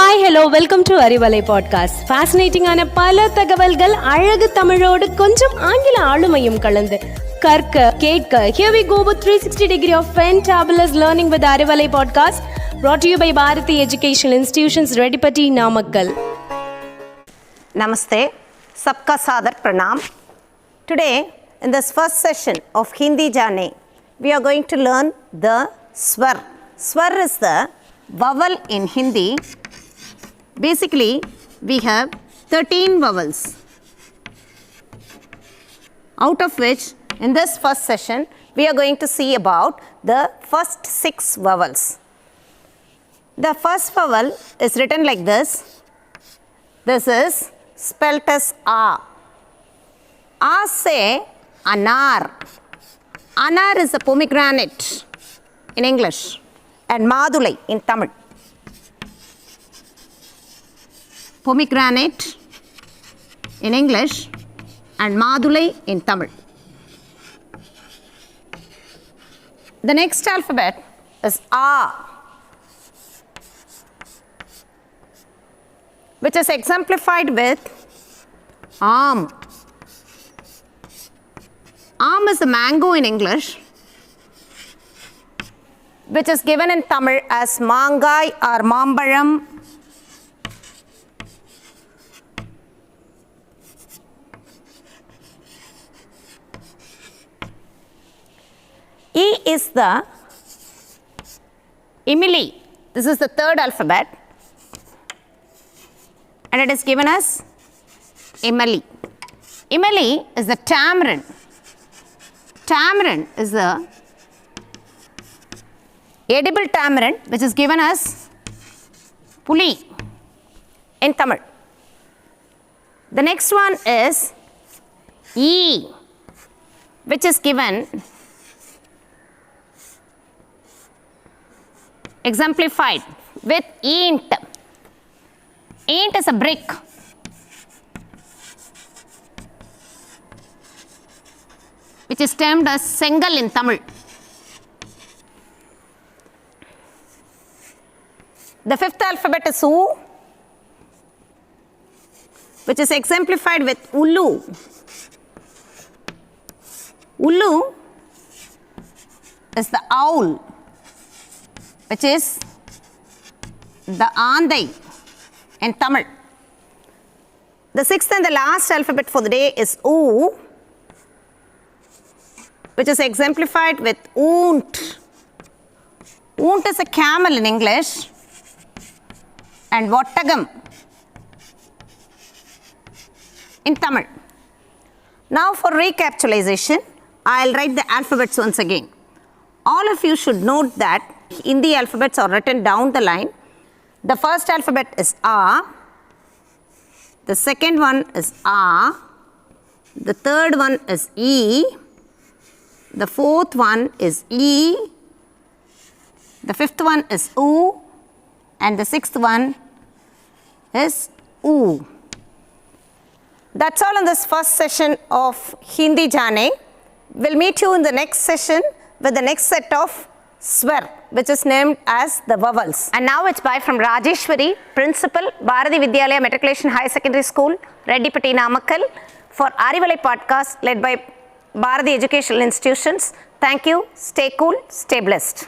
Hi hello welcome to Arivalai podcast. ஃபேசினேட்டிங்கான பல தகவல்கள் அழகு தமிழோடு கொஞ்சம் ஆங்கில ஆளுமையும் கலந்து கற்க கேட்க. Here we go with 360 degree of fantabulous learning with Arivalai podcast, brought to you by Bharathi educational institutions, Reddipatti, Namakkal. Namaste, Sabka Sadar Pranam. Today, in this first session of Hindi Jane, we are going to learn the swar. Swar is the vowel in Hindi. Basically, we have 13 vowels, out of which in this first session we are going to see about the first 6 vowels. The first vowel is written like this. This is spelt as A. A say anar. Anar is a pomegranate in English and Madulai in Tamil. Pomegranate in English and Madulai in Tamil. The next alphabet is A, which is exemplified with Aam. Aam is a mango in English, which is given in Tamil as Mangai or Mambalam. E is the Imili. This is the third alphabet, and it is given as Imali. Imali is the tamarind. Tamarind is the edible tamarind, which is given as Puli in Tamil. The next one is E, which is given exemplified with eent. Eent is a brick. Which is termed as Sengal in Tamil. The fifth alphabet is U, which is exemplified with Ulu. Ulu is the owl, which is the Andai in Tamil. The sixth and the last alphabet for the day is U, which is exemplified with Oont. Oont is a camel in English and Vattagam in Tamil. Now for recapitalization, I'll write the alphabets once again. All of you should note that Hindi alphabets are written down the line. The first alphabet is A, the second one is A, the third one is E, the fourth one is E, the fifth one is U, and the sixth one is U. That's all in this first session of Hindi Jane. We'll meet you in the next session with the next set of swar, which is named as the vowels. And now it's bye from Rajeshwari, Principal, Bharati Vidyalaya Matriculation High Secondary School, Reddipatti, Namakkal, for Arivalai Podcast led by Bharati Educational Institutions. Thank you. Stay cool. Stay blessed.